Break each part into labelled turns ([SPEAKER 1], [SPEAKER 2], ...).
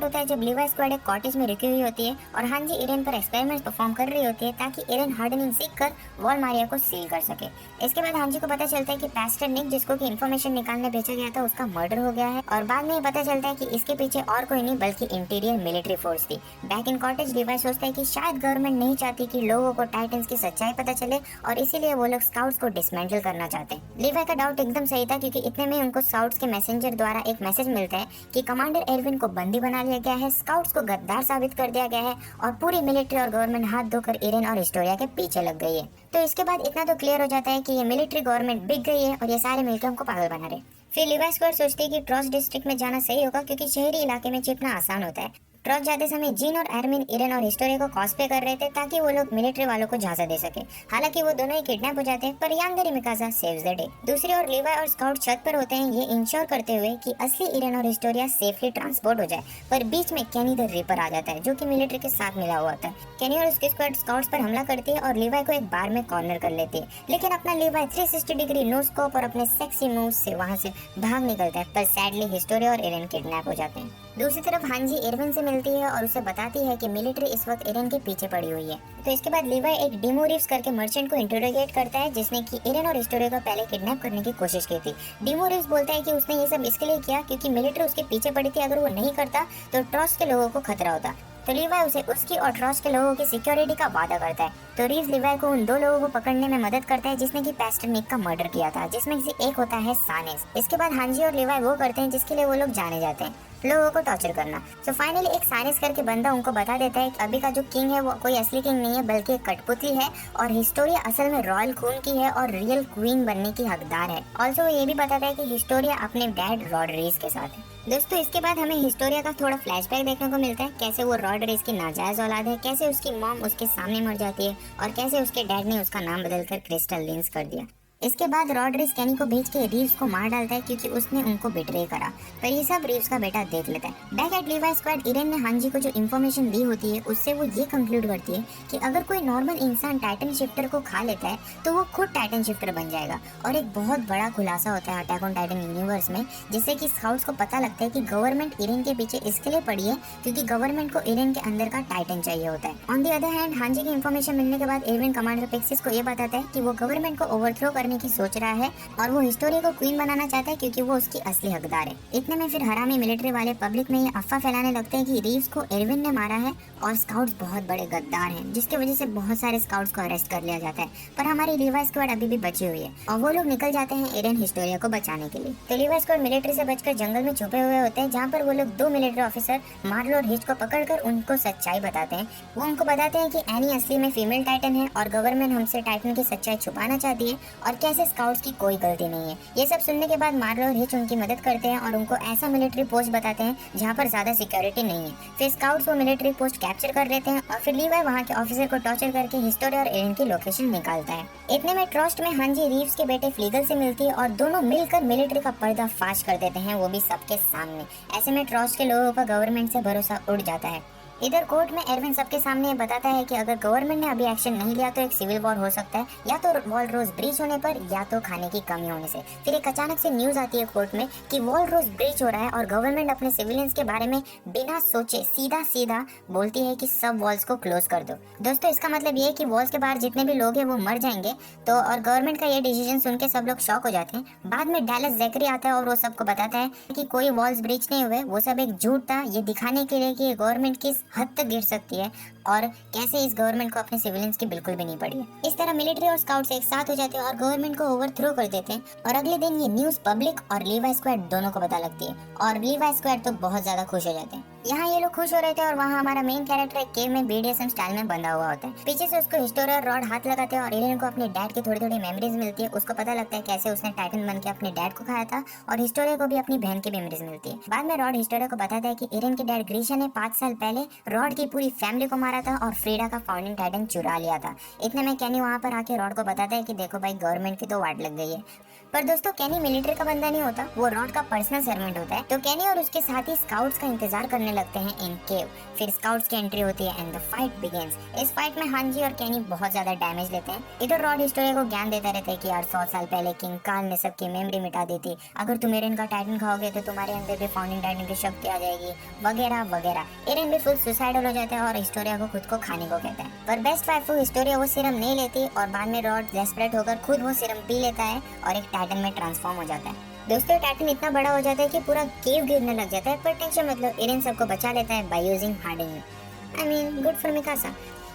[SPEAKER 1] Start होता है जब लीवा स्क्वाड एक कॉटेज में रुकी हुई होती है और हांजी इरेन पर एक्सपेरिमेंट्स परफॉर्म कर रही होती है ताकि इरेन हार्डनिंग सीखकर वॉल मारिया को सील कर सके। इसके बाद हांजी को पता चलता है कि पास्टर निक जिसको कि इन्फॉर्मेशन निकालने भेजा गया था उसका मर्डर हो गया है और बाद में ये पता चलता है कि इसके पीछे और कोई नहीं बल्कि इंटीरियर मिलिट्री फोर्स थी। बैक इन कॉटेज लीवा सोचता है कि शायद गवर्नमेंट नहीं चाहती कि लोगों को टाइटन्स की सच्चाई पता चले और इसीलिए वो लोग स्काउट्स को डिसमेंटल करना चाहते हैं। लीवा का डाउट एकदम सही था क्योंकि इतने में उनको स्काउट्स के मैसेंजर द्वारा एक मैसेज मिलता है कि कमांडर एरविन को बंदी बना लिया गया है, स्काउट्स को गद्दार साबित कर दिया गया है और पूरी मिलिट्री और गवर्नमेंट हाथ धोकर इरेन और हिस्टोरिया के पीछे लग गई है। तो इसके बाद इतना तो क्लियर हो जाता है कि ये मिलिट्री गवर्नमेंट बिक गई है और ये सारे मिलकर हमको पागल बना रहे। फिर लीवा स्क्वाड सोचती है कि ट्रॉस डिस्ट्रिक्ट में जाना सही होगा क्योंकि शहरी इलाके में छिपना आसान होता है। ट्रॉस जाते समय जीन और एरमिन इरेन और हिस्टोरिया को कॉस्प्ले कर रहे थे ताकि वो लोग मिलिट्री वालों को झांसा दे सके। हालांकि वो दोनों ही किडनैप हो जाते हैं पर यांगरी मिकासा सेव्स द डे। दूसरी ओर लीवा और स्काउट छत पर होते हैं ये इंश्योर करते हुए कि असली इरेन और हिस्टोरिया सेफली ट्रांसपोर्ट हो जाए, पर बीच में केनी द रिपर आ जाता है जो कि मिलिट्री के साथ मिला हुआ था। केनी और उसकी स्क्वाड स्काउट्स पर हमला करती है और लीवा को एक बार में कॉर्नर कर लेती है, लेकिन अपना लीवा 360 डिग्री नो स्कोप और अपने सेक्सी मूव से वहां से भाग निकलता है, पर सैडली हिस्टोरिया और इरेन किडनैप हो जाते हैं। दूसरी तरफ हांजी एरविन से मिलती है और उसे बताती है कि मिलिट्री इस वक्त इरेन के पीछे पड़ी हुई है। तो इसके बाद लीवा एक डिमो रिव्स करके मर्चेंट को इंटरोगेट करता है जिसने कि इरेन और हिस्टोरिया को पहले किडनैप करने की कोशिश की थी। डिमो रिव्स बोलता है कि उसने ये सब इसके लिए किया क्योंकि मिलिट्री उसके पीछे पड़ी थी, अगर वो नहीं करता तो ट्रॉस के लोगों को खतरा होता। तो लीवाई उसे उसकी और ट्रॉस के लोगों की सिक्योरिटी का वादा करता है। तो रीव्स लीवाई को उन दो लोगों को पकड़ने में मदद करता है जिसने कि पास्टर निक का मर्डर किया था, जिसमें से एक होता है सानेस। इसके बाद हांजी और लीवाई वो करते हैं जिसके लिए वो लोग जाने जाते हैं, लोगों को टॉर्चर करना। सो फाइनली एक साइनिस करके बंदा उनको बता देता है कि अभी का जो किंग है वो कोई असली किंग नहीं है बल्कि एक कठपुतली है और हिस्टोरिया असल में रॉयल खून की है और रियल क्वीन बनने की हकदार है। ऑल्सो वो ये भी बताता है कि हिस्टोरिया अपने डैड रॉडरीज के साथ है। दोस्तों इसके बाद हमें हिस्टोरिया का थोड़ा फ्लैशबैक देखने को मिलता है, कैसे वो रॉडरीज की नाजायज औलाद है, कैसे उसकी मॉम उसके सामने मर जाती है और कैसे उसके डैड ने उसका नाम बदलकर क्रिस्टल लिंस कर दिया। इसके बाद रॉडरीज कैनी को भेज के रीव्स को मार डालता है क्योंकि उसने उनको बिट्रे करा, पर ये सब रीव्स का बेटा देख लेता है। बैक एट लीवाई स्क्वाड इरेन ने हांजी को जो इन्फॉर्मेशन दी होती है उससे वो ये कंक्लूड करती है कि अगर कोई नॉर्मल इंसान टाइटन शिफ्टर को खा लेता है तो वो खुद टाइटन शिफ्टर बन जाएगा। और एक बहुत बड़ा खुलासा होता है अटैक ऑन टाइटन यूनिवर्स में, जिससे कि स्काउट्स को पता लगता है कि गवर्नमेंट इरेन के पीछे इसके लिए पड़ी है क्योंकि गवर्नमेंट को इरेन के अंदर का टाइटन चाहिए होता है। ऑन द अदर हैंड हांजी की इन्फॉर्मेशन मिलने के बाद एरविन कमांडर पिक्सिस को ये बताता है कि वो गवर्नमेंट को ओवरथ्रो करने की सोच रहा है और वो हिस्टोरिया को क्वीन बनाना चाहता है क्योंकि वो उसकी असली हकदार है। इतने में फिर हरामी मिलिट्री वाले पब्लिक में ये अफवाह फैलाने लगते हैं कि रीव्स को एरविन ने मारा है और स्काउट्स बहुत बड़े गद्दार हैं, जिसकी वजह से बहुत सारे स्काउट्स को अरेस्ट कर लिया जाता है। पर हमारी लीवा स्क्वाड अभी भी बची हुई है और वो लोग निकल जाते हैं एरन हिस्टोरिया को बचाने के लिए। तो लीवा स्क्वाड मिलिट्री से बचकर जंगल में छुपे हुए होते हैं जहाँ पर वो लोग दो मिलिट्री ऑफिसर मार्लो और हिस्ट को पकड़कर उनको सच्चाई बताते हैं। वो उनको बताते हैं कि एनी असली में फीमेल टाइटन है और गवर्नमेंट हमसे टाइटन की सच्चाई छुपाना चाहती है और कैसे स्काउट्स की कोई गलती नहीं है। ये सब सुनने के बाद मार्लो और हिच उनकी मदद करते हैं और उनको ऐसा मिलिट्री पोस्ट बताते हैं जहाँ पर ज्यादा सिक्योरिटी नहीं है। फिर स्काउट्स वो मिलिट्री पोस्ट कैप्चर कर लेते हैं और फिर लीवाई वहाँ के ऑफिसर को टॉर्चर करके हिस्टोरिया और एरन की लोकेशन निकालता है। इतने में ट्रस्ट में हांजी रीव्स के बेटे फ्लीगल से मिलती है और दोनों मिलकर मिलिट्री का पर्दाफाश कर देते हैं, वो भी सबके सामने। ऐसे में ट्रस्ट के लोगों का गवर्नमेंट से भरोसा उड़ जाता है। इधर कोर्ट में एरविन सबके सामने बताता है कि अगर गवर्नमेंट ने अभी एक्शन नहीं लिया तो एक सिविल वॉर हो सकता है, या तो वॉल रोज ब्रीच होने पर या तो खाने की कमी होने से। फिर एक अचानक से न्यूज आती है कोर्ट में कि वॉल रोज ब्रीच हो रहा है और गवर्नमेंट अपने सिविलियंस के बारे में बिना सोचे सीधा सीधा बोलती है कि सब वॉल्स को क्लोज कर दो। दोस्तों इसका मतलब ये है कि वॉल्स के बाहर जितने भी लोग हैं वो मर जाएंगे। तो और गवर्नमेंट का ये डिसीजन सुन के सब लोग शॉक हो जाते हैं। बाद में डैलस जैकरी आता है और वो सबको बताता है कि कोई वॉल्स ब्रीच नहीं हुए, वो सब एक झूठ था, ये दिखाने के लिए कि गवर्नमेंट किस हद तक गिर सकती है और कैसे इस गवर्नमेंट को अपने सिविलियंस की बिल्कुल भी नहीं पड़ी है। इस तरह मिलिट्री और स्काउट्स एक साथ हो जाते हैं और गवर्नमेंट को ओवरथ्रो कर देते हैं और अगले दिन ये न्यूज पब्लिक और लीवाई स्क्वाड दोनों को पता लगती है और लीवाई स्क्वाड तो बहुत ज्यादा खुश हो जाते हैं। यहाँ ये लोग खुश हो रहे थे और वहाँ हमारा मेन कैरेक्टर एक केव में बीडीएसएम स्टाइल में बंधा हुआ होता है। पीछे से उसको हिस्टोरिया और रॉड हाथ लगाते हैं और एलियन को अपने डैड की थोड़ी थोड़ी मेमोरीज मिलती है। उसको पता लगता है कैसे उसने टाइटन बन के अपने डैड को खाया था और हिस्टोरिया को भी अपनी बहन की मेमोरीज मिलती है। बाद में रॉड हिस्टोरिया को बताता है कि एरियन के डैड ग्रीशा ने 5 साल पहले रॉड की पूरी फैमिली को मारा मारा था और फ्रीडा का फाउंडिंग टाइटन चुरा लिया था। इतने में केनी वहाँ पर आके रॉड को बताता है कि देखो भाई, गवर्नमेंट की तो वाट लग गई है। पर दोस्तों, केनी मिलिट्री का बंदा नहीं होता, वो रॉड का पर्सनल सर्वेंट होता है। तो केनी और उसके साथी स्काउट्स का इंतजार करने लगते हैं इन केव। फिर स्काउट्स की एंट्री होती है एंड द फाइट बिगिंस। इस फाइट में हांजी और केनी बहुत ज्यादा डैमेज लेते हैं। इधर रॉड हिस्टोरिया को ज्ञान देता रहता है कि यार 100 साल पहले किंग कार्ल ने सबकी मेमोरी मिटा दी थी, अगर तुम एरेन का टाइटन खाओगे तो तुम्हारे अंदर भी फाउंडिंग टाइटन की शक्ति आ जाएगी, वगैरह वगैरह। एरेन भी फुल सुसाइडल हो जाता है और हिस्टोरिया को खुद को खाने को कहता है। पर बेस्ट वाइफ हिस्टोरिया वो सीरम नहीं लेती और बाद में रॉड डेस्परेट होकर खुद वो सीरम पी लेता है और एक टाइटन में ट्रांसफॉर्म हो जाता है। दोस्तों, टाइटन इतना बड़ा हो जाता है कि पूरा केव गिरने लग जाता है, पर टेंशन मतलब एरेन सबको बचा लेता है by using hardening. I mean good for Mikasa.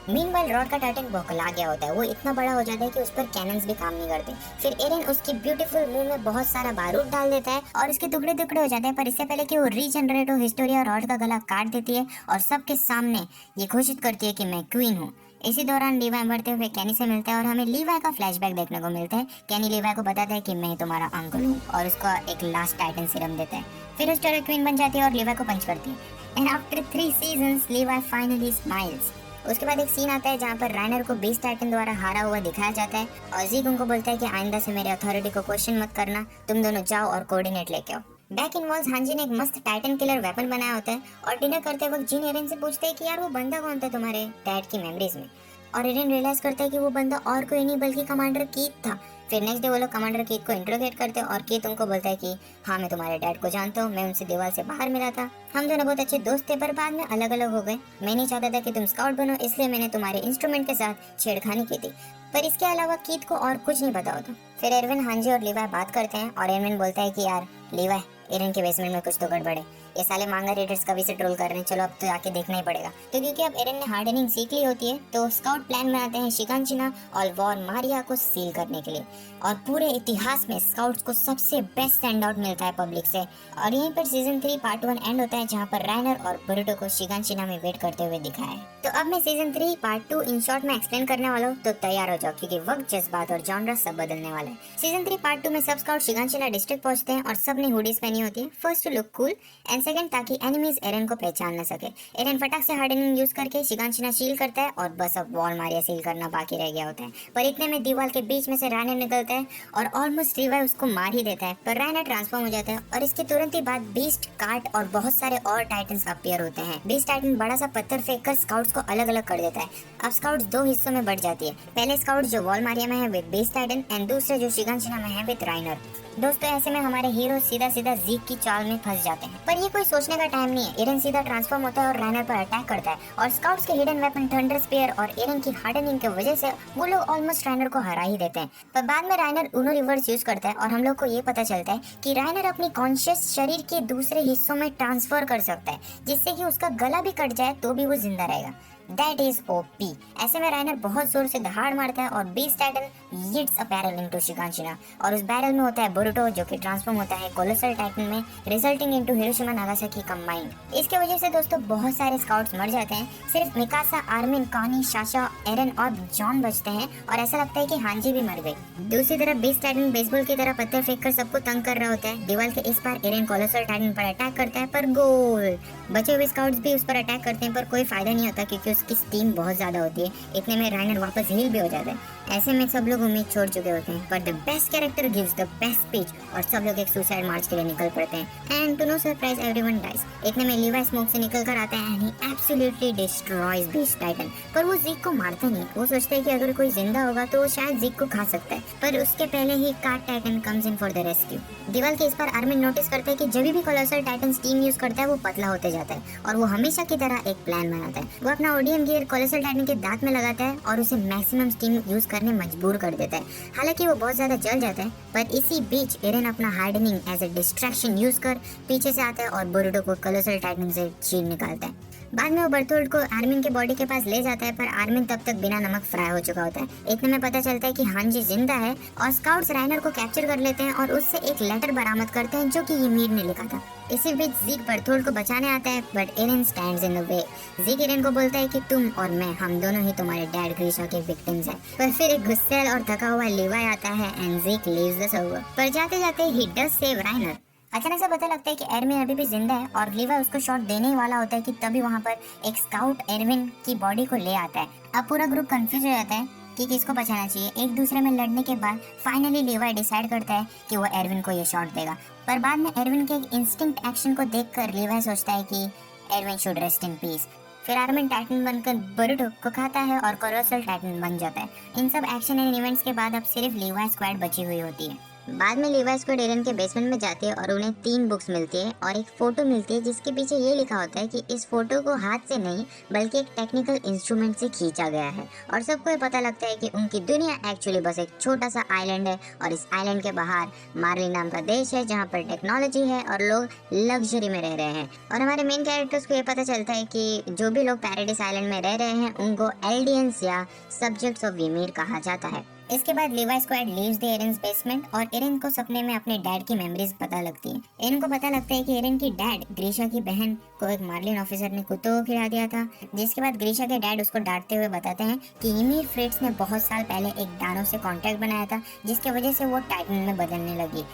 [SPEAKER 1] Meanwhile rod का टाइटन बौखला गया होता है, वो इतना बड़ा हो जाता है कि उस पर कैनन्स भी काम नहीं करते। फिर एरेन उसकी ब्यूटीफुल मुंह में बहुत सारा बारूद डाल देता है और उसके टुकड़े टुकड़े हो जाते हैं। पर इससे पहले कि वो रीजनरेट हो, हिस्टोरिया रॉड का गला काट देती है और सबके सामने ये घोषित करती है कि मैं क्वीन हूँ। इसी दौरान लीवाई मरते हुए केनी से मिलता है और हमें लीवाई का फ्लैशबैक देखने को मिलता है। केनी लीवाई को बताता है कि मैं तुम्हारा अंकल हूँ और उसका एक लास्ट टाइटन सीरम देता है। फिर हिस्टोरिया क्वीन बन जाती है और लीवाई को पंच करती है। And after 3 seasons लीवाई finally smiles. उसके बाद एक सीन आता है जहाँ पर राइनर को बीस्ट टाइटन द्वारा हारा हुआ दिखाया जाता है और ज़ीग उनको बोलता है कि आइंदा से मेरी अथॉरिटी को क्वेश्चन मत करना, तुम दोनों जाओ और कोऑर्डिनेट लेके आओ। बैक इन वॉल्स हांजी ने एक मस्त टाइटन किलर वेपन बनाया होता है और डिनर करते वक्त जिन एरेन से पूछते हैं कि यार वो बंदा कौन था तुम्हारे डैड की मेमोरीज में, और एरेन रियलाइज करता है कि वो बंदा और कोई नहीं बल्कि कमांडर कीथ था। फिर नेक्स्ट डे वो लोग कमांडर कीथ को इंट्रोगेट करते हैं और कीथ उनको बोलता है कि हाँ, मैं तुम्हारे डैड को जानता हूँ, मैं उनसे दीवार से बाहर मिला था, हम दोनों बहुत अच्छे दोस्त थे, पर बाद में अलग अलग हो गए। मैं नहीं चाहता था कि तुम स्काउट बनो, इसलिए मैंने तुम्हारे इंस्ट्रूमेंट के साथ छेड़खानी की थी। पर इसके अलावा कीथ को और कुछ नहीं पता होता। फिर एरविन, हांजी और लीवाई बात करते हैं और एरविन बोलता है कि यार लीवाई, एरेन के बेसमेंट में कुछ तो गड़बड़ है, ये साले मांगा रेडर्स कभी से ट्रोल कर रहे हैं, चलो अब तो जाके देखना ही पड़ेगा। तो क्योंकि अब एरेन ने हार्डनिंग सीख ली होती है तो स्काउट प्लान बनाते हैं शिगांशिना और वॉर मारिया को सील करने के लिए। और पूरे इतिहास में स्काउट्स को सबसे बेस्ट सेंड आउट मिलता है पब्लिक से। और यहीं पर सीजन 3 पार्ट 1 एंड होता है, जहाँ पर राइनर और बोरुटो को शिगांशिना में वेट करते हुए दिखाया है। तो अब मैं सीजन 3 पार्ट 2 इन शॉर्ट में एक्सप्लेन करने वाला हूँ, तो तैयार हो जाओ क्योंकि वक्त, जज्बात और जॉनरा सब बदलने वाला है। सीजन 3 पार्ट 2 में सब स्काउट शिगांशिना डिस्ट्रिक्ट पहुंचते हैं और सब ने हुडीज पहनी होती है, first to look cool and second ताकि एनिमीज एरेन को पहचान न सके। एरेन फटाक से हार्डनिंग यूज करके शिगांशिना सील करता है और बस अब वॉल मारिया सील करना बाकी रह गया होता है। पर इतने में दीवार के बीच में से राइनर निकलता है और ऑलमोस्ट लीवाई उसको मार ही देता है, पर राइनर ट्रांसफॉर्म हो जाता है और इसके तुरंत ही बाद बीस्ट, कार्ट और बहुत सारे और टाइटन्स अपीयर होते हैं। बीस्ट टाइटन बड़ा सा पत्थर फेंककर स्काउट्स को अलग अलग कर देता है। अब स्काउट्स 2 हिस्सों में बढ़ जाती है, पहले स्काउट्स जो वॉल मारिया में है विद बीस्ट टाइटन एंड दूसरे जो शिगांशिना में है विद राइनर। दोस्तों, ऐसे में हमारे हीरो सीधा सीधा ज़ीग की चाल में फंस जाते हैं। पर ये कोई सोचने का टाइम नहीं है, एरेन सीधा ट्रांसफॉर्म होता है और राइनर पर अटैक करता है और स्काउट्स के हिडन वेपन थंडर स्पीयर और एरेन की हार्डनिंग की वजह से वो लोग ऑलमोस्ट राइनर को हरा ही देते हैं। पर बाद में राइनर उनो रिवर्स यूज करता है और हम लोग को ये पता चलता है कि राइनर अपनी कॉन्शियस शरीर के दूसरे हिस्सों में ट्रांसफर कर सकता है, जिससे कि उसका गला भी कट जाए तो भी वो जिंदा रहेगा। That is OP। ऐसे में राइनर बहुत जोर से दहाड़ मारता है और beast titan yeets a barrel into Shiganshina और उस बैरल में होता है बोरुटो, जो कि ट्रांसफॉर्म होता है कोलोसल टाइटन में, resulting into Hiroshima Nagasaki combined. इसके वजह से दोस्तों बहुत सारे स्काउट्स मर जाते हैं, सिर्फ मिकासा, आर्मिन, कॉनी, शाशा, एरन और जॉन बचते हैं और ऐसा लगता है कि हांजी भी मर गई। दूसरी तरफ बीस्ट टाइटन बेसबॉल की तरह पत्थर फेंककर सबको तंग कर रहा होता है। दीवार के इस पार एरन कोलोसल टाइटन पर अटैक करता है, पर गोल। बचे हुए स्काउट्स भी उस पर अटैक करते हैं पर कोई फायदा नहीं होता क्योंकि उसकी स्टीम बहुत ज्यादा होती है। इतने में राइनर वापस हील भी हो जाता है। ऐसे में सब लोग उम्मीद छोड़ चुके होते हैं, पर the best character gives the best speech और सब लोग एक सुसाइड मार्च के लिए निकल पड़ते हैं and to no surprise everyone dies. इतने में लीवाई स्मोक से निकल कर आता है and he absolutely destroys beast titan. पर वो ज़ीग को मारता नहीं, वो सोचता है कि अगर कोई जिंदा होगा तो वो शायद ज़ीग को खा सकता है, पर उसके पहले ही cart titan comes in for the rescue. दीवार के इस पर आर्मिन नोटिस करते हैं कि जब भी कोलोसल टाइटन स्टीम यूज करता है वो पतला होते जाता है और वो हमेशा की तरह एक प्लान बनाता है। वो अपना ओडीएम गियर कोलोसल टाइटन के दांत में लगाता है और उसे मैक्सिमम स्टीम यूज करने मजबूर कर देता है। हालांकि वो बहुत ज्यादा जल जाता है, पर इसी बीच एरेन अपना hardening as a distraction use कर पीछे से आता है और बोरुटो को कोलोसल टाइटन से चीर निकालता है। बाद में वो बर्टोल्ड को आर्मिन के बॉडी के पास ले जाता है, पर आर्मिन तब तक बिना नमक फ्राई हो चुका होता है। इतने में पता चलता है कि हांजी जिंदा है और स्काउट्स राइनर को कैप्चर कर लेते हैं और उससे एक लेटर बरामद करते हैं जो कि ymir ने लिखा था। इसी बीच ज़ीग बर्टोल्ड को बचाने आता है, but Eren stands in the way. Zeke Eren को बोलता है कि तुम और मैं, हम दोनों ही तुम्हारे डैड ग्रीशा के विक्टिम्स हैं। पर फिर एक गुस्सैल और थका हुआ लीवाई आता है एंड ज़ीग लीव्स द सर्वर। पर जाते जाते ही डज सेव राइनर। अचानक से पता लगता है कि एरविन अभी भी जिंदा है और लीवा उसको शॉट देने ही वाला होता है कि तभी वहाँ पर एक स्काउट एरविन की बॉडी को ले आता है। अब पूरा ग्रुप कंफ्यूज हो जाता है कि किसको बचाना चाहिए। एक दूसरे में लड़ने के बाद फाइनली लीवा डिसाइड करता है कि वो एरविन को ये शॉट देगा, पर बाद में एरविन के एक इंस्टिंक्ट एक्शन को देखकर लीवा सोचता है कि Erwin should rest in peace. फिर एरविन टाइटन बनकर बरूटो को खाता है और कोलोसल टाइटन बन जाता है। इन सब एक्शन एंड इवेंट्स के बाद अब सिर्फ लीवा स्क्वाड बची हुई होती है। बाद में लीवा स्क्वाड एरन के बेसमेंट में जाती है और उन्हें 3 बुक्स मिलती है और एक फोटो मिलती है जिसके पीछे ये लिखा होता है कि इस फोटो को हाथ से नहीं बल्कि एक टेक्निकल इंस्ट्रूमेंट से खींचा गया है। और सबको ये पता लगता है कि उनकी दुनिया एक्चुअली बस एक छोटा सा आइलैंड है और इस आइलैंड के बाहर मार्ली नाम का देश है जहाँ पर टेक्नोलॉजी है और लोग लग्जरी में रह रहे हैं। और हमारे मेन कैरेक्टर्स को ये पता चलता है कि जो भी लोग पैराडाइस आइलैंड में रह रहे हैं उनको एल्डियंस या सब्जेक्ट्स ऑफ वीमीर कहा जाता है। इसके बाद लीवा squad leaves the Aaron's basement और एरन को सपने में अपने डैड की मेमोरीज पता लगती है। एरन को पता लगता है कि एरन की डैड ग्रीशा की बहन को एक मार्लिन ऑफिसर ने कुत्तों को खिला दिया था, जिसके बाद ग्रीशा के डैड उसको डांटते हुए बताते हैं कि ईमिर फ्रिट्स ने बहुत साल पहले एक दानव से कॉन्ट्रैक्ट बनाया था जिसकी वजह से वो टाइटन में बदलने लगी।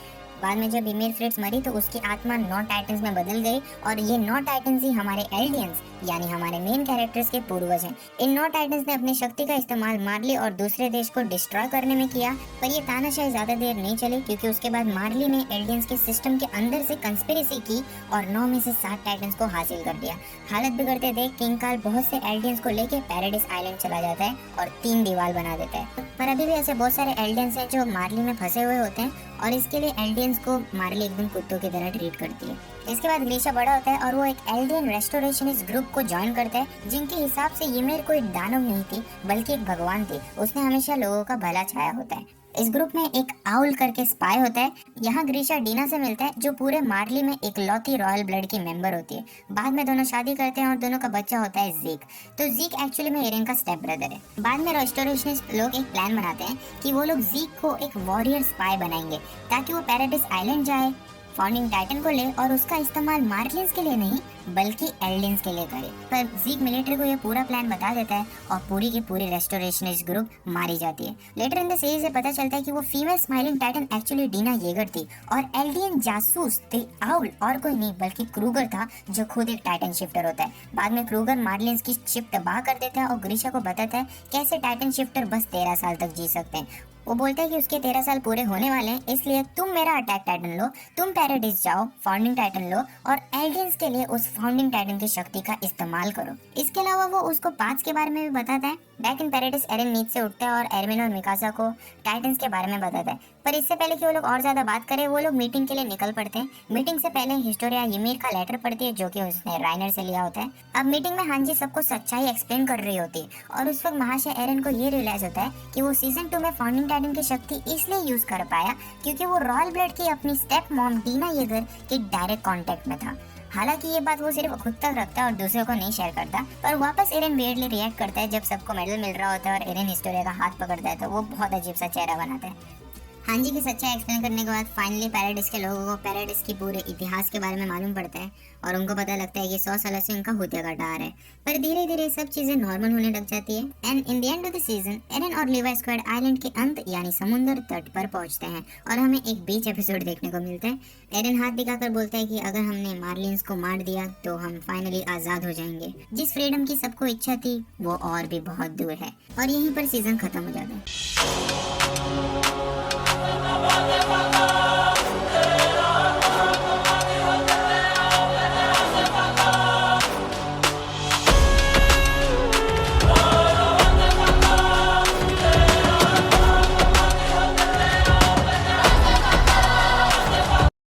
[SPEAKER 1] बाद में जब ईमिर फ्रिट्स मरी तो उसकी आत्मा 9 टाइटन्स में बदल गई और ये 9 टाइटन्स ही हमारे एल्डियंस यानी हमारे मेन कैरेक्टर्स के पूर्वज हैं। इन 9 टाइटन्स ने अपनी शक्ति का इस्तेमाल मार्ली और दूसरे देश को डिस्ट्रॉय करने में किया, पर ये तानाशाही ज्यादा देर नहीं चली क्योंकि उसके बाद मार्ली ने एल्डियंस के सिस्टम के अंदर से कंस्पिरेसी की और 9 में से 7 टाइटन्स को हासिल कर लिया। हालत बिगड़ते देख किंग कार्ल बहुत से एल्डियंस को लेके पैराडाइस आइलैंड चला जाता है और 3 दीवार बना देता है। पर अभी भी ऐसे बहुत सारे एल्डियंस हैं जो मार्ली में फंसे हुए होते हैं और इसके लिए एल्डियंस को मार्ली एकदम कुत्तों की तरह ट्रीट करती है। इसके बाद ग्रीशा बड़ा होता है और वो एक एल्डियन रेस्टोरेशनिस्ट ग्रुप को ज्वाइन करता है जिनके हिसाब से ईमिर कोई दानव नहीं थी बल्कि एक भगवान थी। उसने हमेशा लोगों का भला चाहा होता है। इस ग्रुप में एक आउल करके स्पाई होता है। यहाँ ग्रीशा डीना से मिलता है जो पूरे मार्ली में एक लौती रॉयल ब्लड की मेंबर होती है। बाद में दोनों शादी करते हैं और दोनों का बच्चा होता है जीक। तो जीक एक्चुअली में एरन का स्टेप ब्रदर है। बाद में रेस्टोरेशनिस्ट लोग एक प्लान बनाते हैं कि वो लोग जीक को एक वॉरियर स्पाई बनाएंगे ताकि वो पैराडाइस आइलैंड जाए, फाउंडिंग टाइटन को ले और उसका इस्तेमाल मार्लियंस के लिए नहीं बल्कि एल्डियंस के लिए करे। पर जीक मिलिट्री को ये पूरा प्लान बता देता है और पूरी की पूरी रेस्टोरेशनिस्ट ग्रुप मारी जाती है। लेटर इन द सीरीज से पता चलता है कि वो female smiling titan actually Dina Yeager थी और एल्डियन जासूस द आउल और कोई नहीं बल्कि क्रूगर था जो खुद एक टाइटन शिफ्टर होता है। बाद में क्रूगर मार्लियंस की शिप तबाह कर देता है और ग्रीशा को बताता है कैसे टाइटन शिफ्टर बस 13 साल तक जी सकते हैं। वो बोलता है कि उसके 13 साल पूरे होने वाले हैं, इसलिए तुम मेरा अटैक टाइटन लो, तुम पैराडाइस जाओ, फाउंडिंग टाइटन लो और एल्डियंस के लिए उस फाउंडिंग टाइटन की शक्ति का इस्तेमाल करो। इसके अलावा वो उसको पाथ्स के बारे में भी बताता है। बैक इन पैराडाइस एरन नींद से उठता है और एरविन और मिकासा को टाइटन्स के बारे में बताता है। पर इससे पहले कि वो लोग और ज्यादा बात करें वो लोग मीटिंग के लिए निकल पड़ते हैं। मीटिंग से पहले हिस्टोरिया ईमिर का लेटर पढ़ती है जो कि उसने राइनर से लिया होता है। अब मीटिंग में हांजी सबको सच्चाई एक्सप्लेन कर रही होती है और उस वक्त महाशय एरन को ये रियलाइज होता है कि वो सीजन 2 में फाउंडिंग टाइटन की शक्ति इसलिए यूज कर पाया क्योंकि वो रॉयल ब्लड की अपनी स्टेप मॉम डीना येगर के डायरेक्ट कांटेक्ट में था। हालांकि ये बात वो सिर्फ खुद तक रखता है और दूसरों को नहीं शेयर करता, पर वापस एरन वियर्डली रिएक्ट करता है जब सबको मेडल मिल रहा होता है और एरन हिस्टोरिया का हाथ पकड़ता है तो वो बहुत अजीब सा चेहरा बनाता है। हांजी की सच्चाई एक्सप्लेन करने के बाद फाइनली पैराडाइस के लोगों को पैराडाइस की पूरे इतिहास के बारे में मालूम पड़ता है और उनको पता लगता है कि 100 साल से उनका हुतिया का डर है। पर धीरे धीरे सब चीजें नॉर्मल होने लग जाती है and in the end of the season Eren और लीवा स्क्वाड आइलैंड के अंत यानी समुद्र तट पर पहुंचते हैं और हमें एक बीच एपिसोड देखने को मिलता है। एरन हाथ दिखाकर बोलता है कि अगर हमने मार्लियंस को मार दिया तो हम फाइनली आजाद हो जाएंगे। जिस फ्रीडम की सबको इच्छा थी वो और भी बहुत दूर है और यहीं पर सीजन खत्म हो जाता है।